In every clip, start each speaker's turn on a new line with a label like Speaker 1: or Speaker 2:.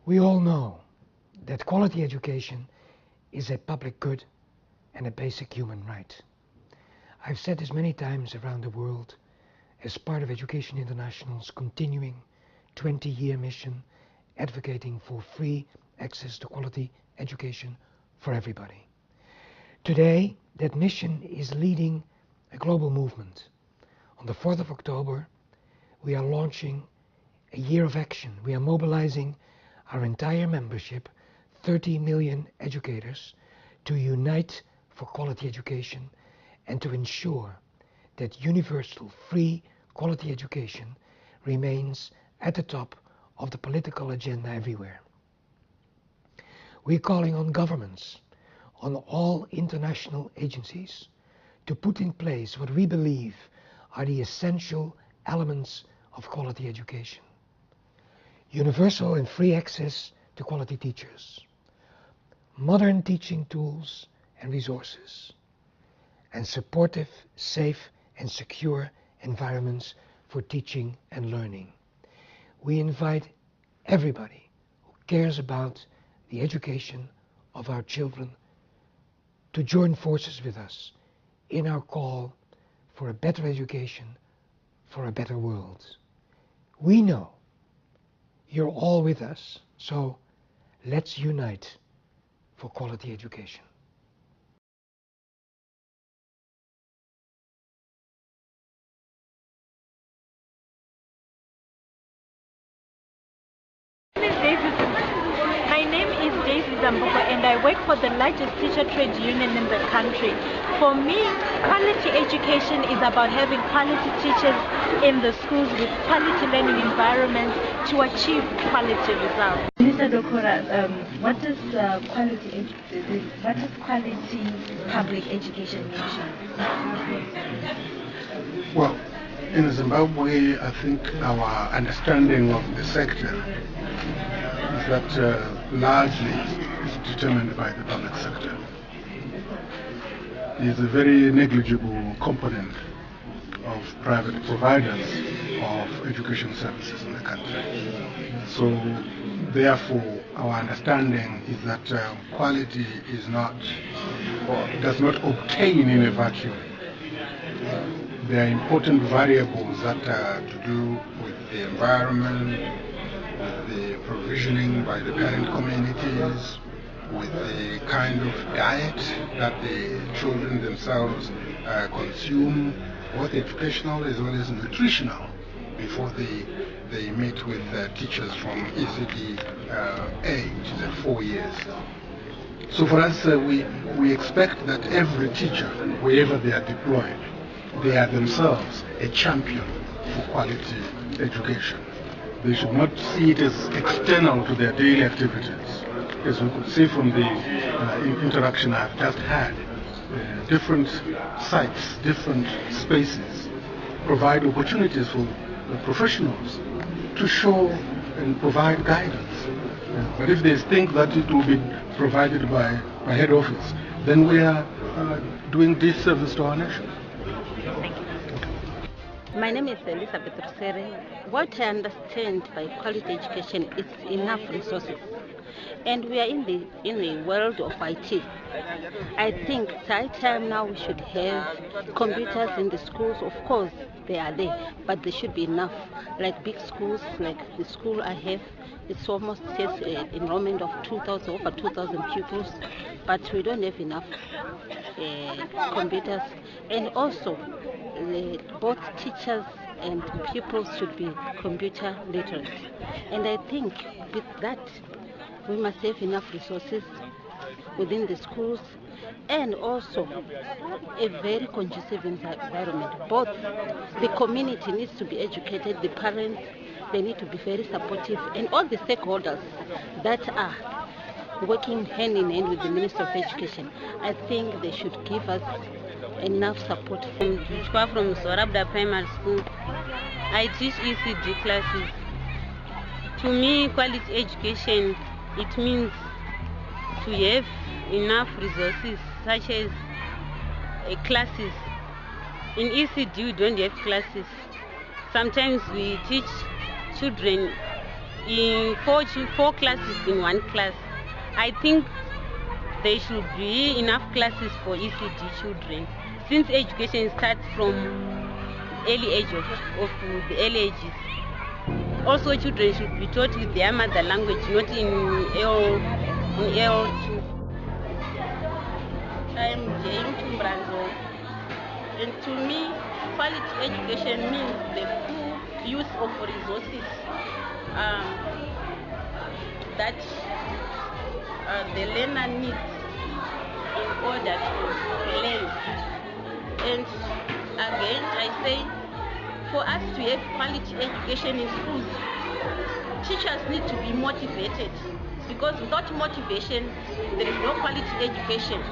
Speaker 1: We all know that quality education is a public good and a basic human right. I've said this many times around the world as part of Education International's continuing 20-year mission advocating for free access to quality education for everybody. Today, that mission is leading a global movement. On the 4th of October, we are launching a year of action. We are mobilizing our entire membership, 30 million educators, to unite for quality education and to ensure that universal free quality education remains at the top of the political agenda everywhere. We're calling on governments, on all international agencies, to put in place what we believe are the essential elements of quality education. Universal and free access to quality teachers, modern teaching tools and resources, and supportive, safe and secure environments for teaching and learning. We invite everybody who cares about the education of our children to join forces with us in our call for a better education, for a better world. We know you're all with us, so let's unite for quality education.
Speaker 2: My name is Daisy Zambuko and I work for the largest teacher trade union in the country. For me, quality education is about having quality teachers in the schools with quality learning environments to achieve quality results.
Speaker 3: Mr. Dokora, what does quality public education mean?
Speaker 4: Well, in Zimbabwe, I think our understanding of the sector is that largely is determined by the public sector. There is a very negligible component of private providers of education services in the country. So, therefore, our understanding is that quality is not, or does not obtain in a vacuum. There are important variables that are to do with the environment, with the provisioning by the parent communities, with the kind of diet that the children themselves consume, both educational as well as nutritional, before they meet with teachers from ECD A, which is at 4 years. So for us, we expect that every teacher, wherever they are deployed, they are themselves a champion for quality education. They should not see it as external to their daily activities. As we could see from the interaction I've just had, different sites, different spaces provide opportunities for the professionals to show and provide guidance. But if they think that it will be provided by head office, then we are doing disservice to our nation.
Speaker 5: My name is Elizabeth Rusere. What I understand by quality education is enough resources. And we are in the world of IT. I think it's high time now we should have computers in the schools. Of course, they are there, but they should be enough. Like big schools, like the school I have, it's almost says enrollment of over 2,000 pupils, but we don't have enough computers. And also, both teachers and pupils should be computer literate. And I think with that, we must have enough resources within the schools and also a very conducive environment. Both the community needs to be educated, the parents, they need to be very supportive, and all the stakeholders that are working hand in hand with the Minister of Education, I think they should give us enough support.
Speaker 6: From Sorabda Primary School, I teach ECD classes. To me, quality education, it means to have enough resources such as classes. In ECD, we don't have classes. Sometimes we teach children
Speaker 5: in four classes in one class. I think there should be enough classes for ECD children, since education starts from early age of the early ages. Also, children should be taught with their mother language, not in L2. I'm Jane Tumbrando, and to me, quality education means the full use of resources that the learner needs in order to learn. And again, I say, for us to have quality education in schools, teachers need to be motivated, because without motivation, there is no quality education.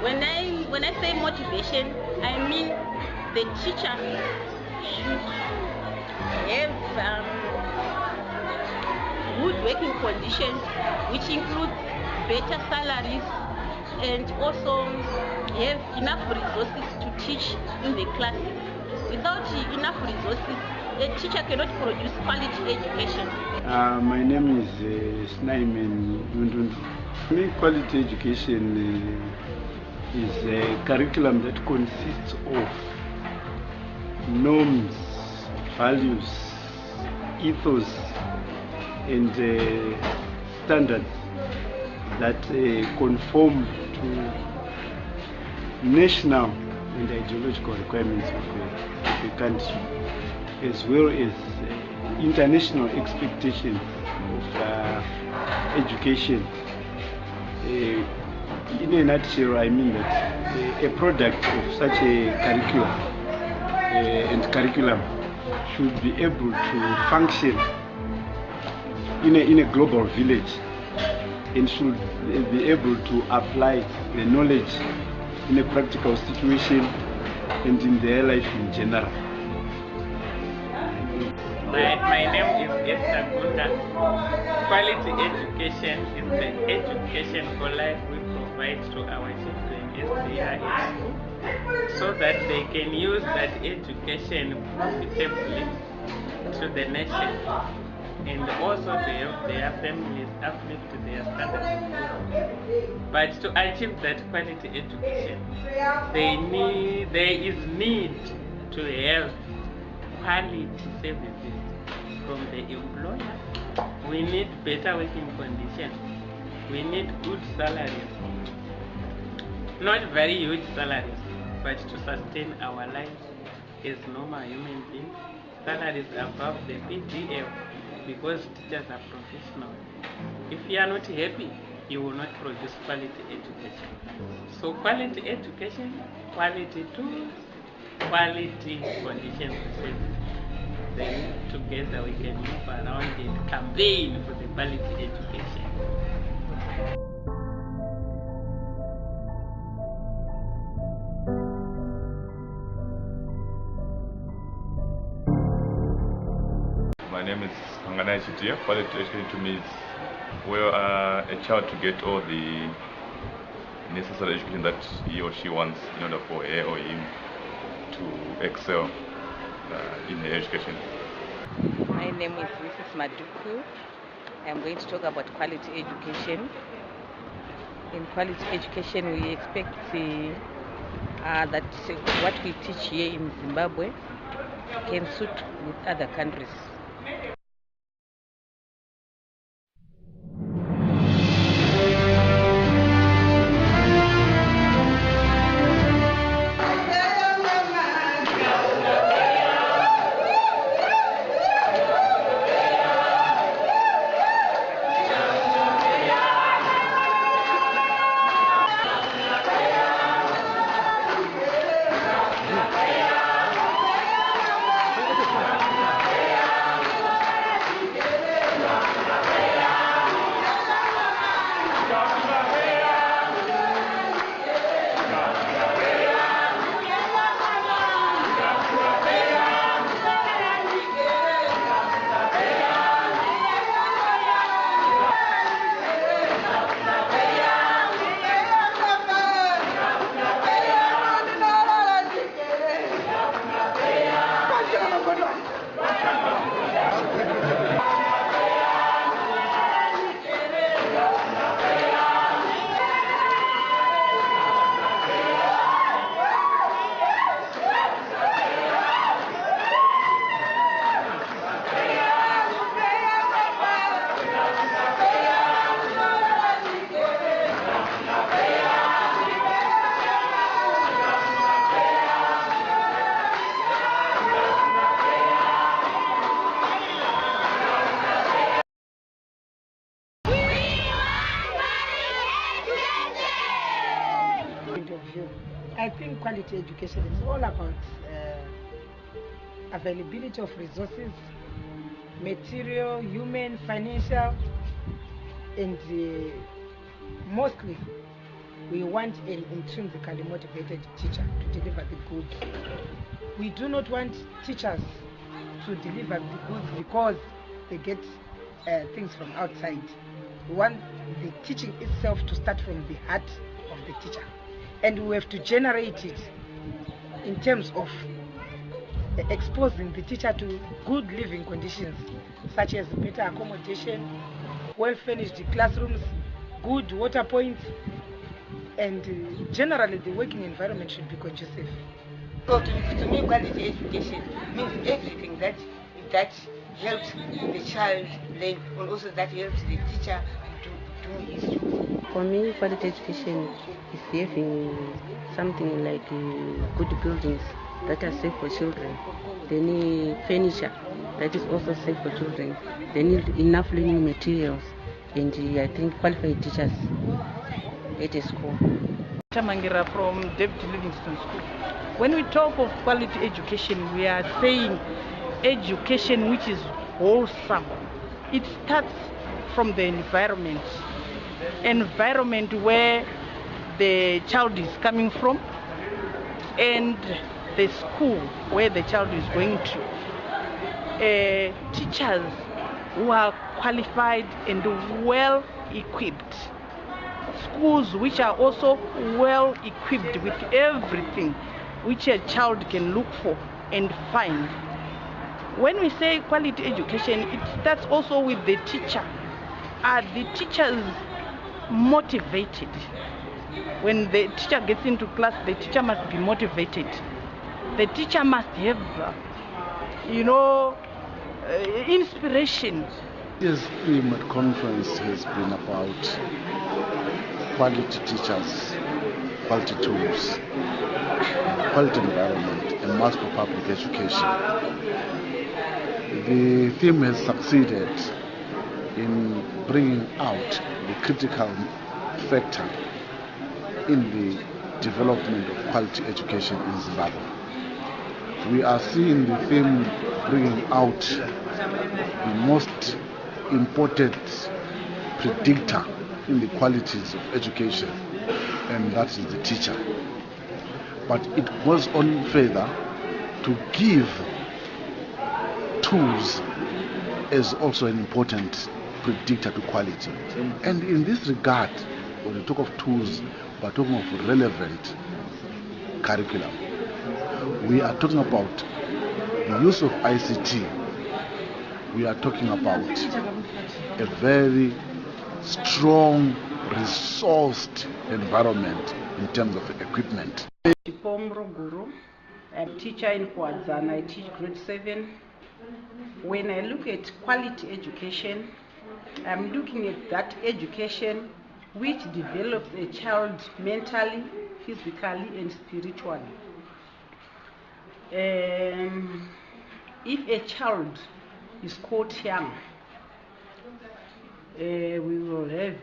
Speaker 5: When I say motivation, I mean the teacher should have good working conditions, which include better salaries, and also have enough resources to teach in the classes. Without enough resources, a teacher cannot produce quality education.
Speaker 7: My name is Snaiman Dundundu. For me, quality education is a curriculum that consists of norms, values, ethos, and standards that conform to national and ideological requirements of the country, as well as international expectations of education. In a nutshell, I mean that a product of such a curriculum and curriculum should be able to function in a global village, and should be able to apply the knowledge in a practical situation and in their life in general.
Speaker 8: My name is Esther Gunda. Quality education is the education for life we provide to our children as they are in school, so that they can use that education profitably to the nation, and also to help their families uplift their standards. But to achieve that quality education, there is need to have quality services from the employer. We need better working conditions. We need good salaries. Not very huge salaries, but to sustain our lives as normal human beings. Salaries above the PDL, because teachers are professionals. If you are not happy, you will not produce quality education. So quality education, quality tools, quality conditions to serve. Then together we can move around and campaign for the quality education.
Speaker 9: My name is Panganai Chitia. Quality education to me is where a child to get all the necessary education that he or she wants in order for her or him to excel in their education.
Speaker 10: My name is Mrs. Maduku. I am going to talk about quality education. In quality education, we expect that what we teach here in Zimbabwe can suit with other countries.
Speaker 11: quality education is all about availability of resources, material, human, financial, and mostly we want an intrinsically motivated teacher to deliver the goods. We do not want teachers to deliver the goods because they get things from outside. We want the teaching itself to start from the heart of the teacher, and we have to generate it in terms of exposing the teacher to good living conditions, such as better accommodation, well-furnished classrooms, good water points, and generally the working environment should be conducive.
Speaker 12: So to me, quality education means everything that helps the child learn, and also that helps the teacher to do his job.
Speaker 5: For me, quality education is having something like good buildings that are safe for children. They need furniture that is also safe for children. They need enough learning materials, and I think qualified teachers at a school.
Speaker 11: Tamangira from David Livingstone School. When we talk of quality education, we are saying education which is wholesome. It starts from the environment where the child is coming from, and the school where the child is going to. Teachers who are qualified and well equipped. Schools which are also well equipped with everything which a child can look for and find. When we say quality education, it starts also with the teacher. Are the teachers motivated? When the teacher gets into class, the teacher must be motivated. The teacher must have, inspiration.
Speaker 13: This theme at conference has been about quality teachers, quality tools, quality environment, and mass for public education. The theme has succeeded in bringing out the critical factor in the development of quality education in Zimbabwe. We are seeing the theme bringing out the most important predictor in the qualities of education, and that is the teacher. But it goes on further to give tools as also an important predictor to quality. And in this regard, when we talk of tools, we are talking of relevant curriculum. We are talking about the use of ICT. We are talking about a very strong, resourced environment in terms of equipment.
Speaker 11: Guru, I'm a teacher in Kwadzana. I teach grade 7. When I look at quality education, I'm looking at that education which develops a child mentally, physically, and spiritually. If a child is caught young, we will have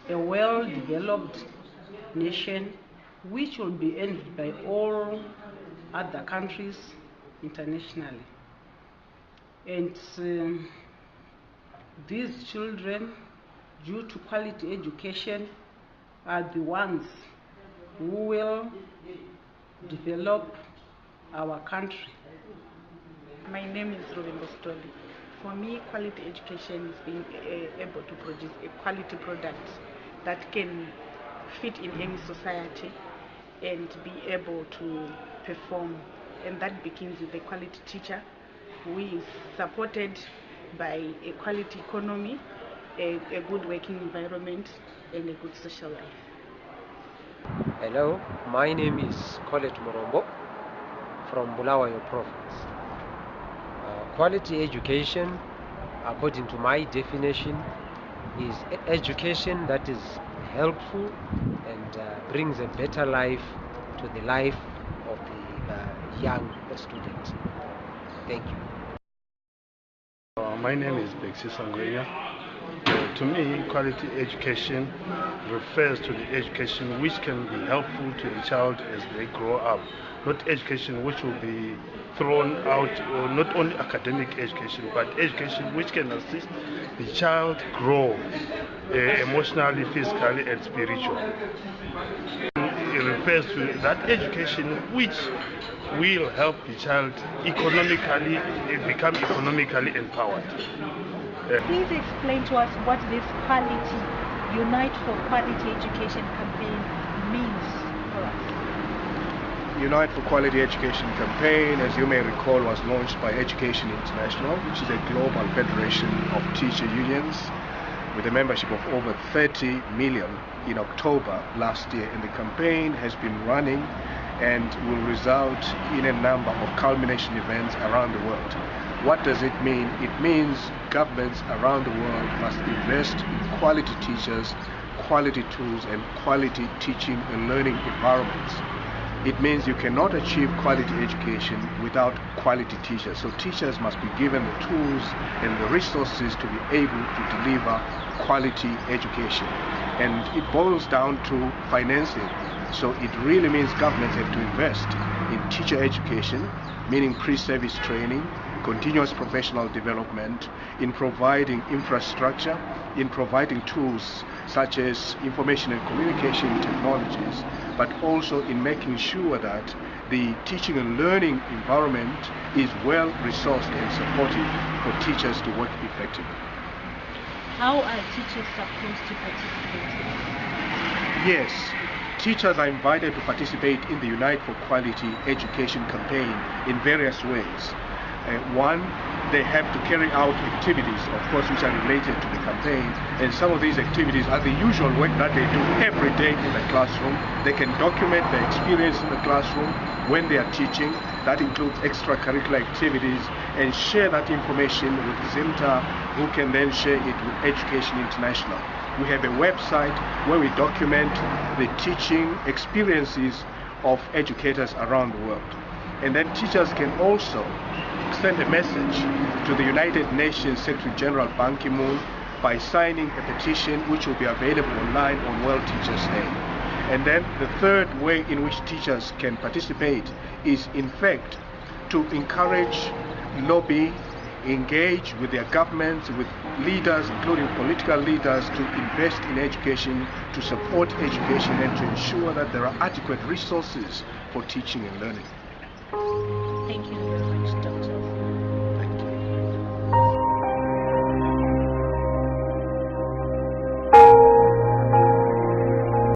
Speaker 11: a well-developed nation which will be envied by all other countries internationally. And these children, due to quality education, are the ones who will develop our country.
Speaker 14: My name is Robin Bostoli. For me, quality education is being able to produce a quality product that can fit in any society and be able to perform. And that begins with a quality teacher who is supported by a quality economy, a good working environment, and a good social life.
Speaker 15: Hello, my name is Colette Morombo from Bulawayo province. Quality education, according to my definition, is education that is helpful and brings a better life to the life of the young student. Thank you.
Speaker 16: My name is Bexi Sangwenya.
Speaker 4: To me, quality education refers to the education which can be helpful to the child as they grow up, not education which will be thrown out, or not only academic education, but education which can assist the child grow emotionally, physically, and spiritually. It refers to that education which will help the child economically become economically empowered.
Speaker 2: Please explain to us what this Quality Unite for Quality Education campaign means for us.
Speaker 16: Unite for Quality Education campaign, as you may recall, was launched by Education International, which is a global federation of teacher unions with a membership of over 30 million in October last year. And the campaign has been running and will result in a number of culmination events around the world. What does it mean? It means governments around the world must invest in quality teachers, quality tools, and quality teaching and learning environments. It means you cannot achieve quality education without quality teachers. So teachers must be given the tools and the resources to be able to deliver quality education. And it boils down to financing. So it really means governments have to invest in teacher education, meaning pre-service training, continuous professional development, in providing infrastructure, in providing tools such as information and communication technologies, but also in making sure that the teaching and learning environment is well resourced and supported for teachers to work effectively.
Speaker 2: How are teachers supposed to participate?
Speaker 16: Yes, teachers are invited to participate in the Unite for Quality Education campaign in various ways. One, they have to carry out activities, of course, which are related to the campaign, and some of these activities are the usual work that they do every day in the classroom. They can document their experience in the classroom when they are teaching. That includes extracurricular activities, and share that information with ZIMTA, who can then share it with Education International. We have a website where we document the teaching experiences of educators around the world. And then teachers can also send a message to the United Nations Secretary General Ban Ki-moon by signing a petition which will be available online on World Teachers Day. And then the third way in which teachers can participate is, in fact, to encourage, lobby, engage with their governments, with leaders, including political leaders, to invest in education, to support education, and to ensure that there are adequate resources for teaching and learning.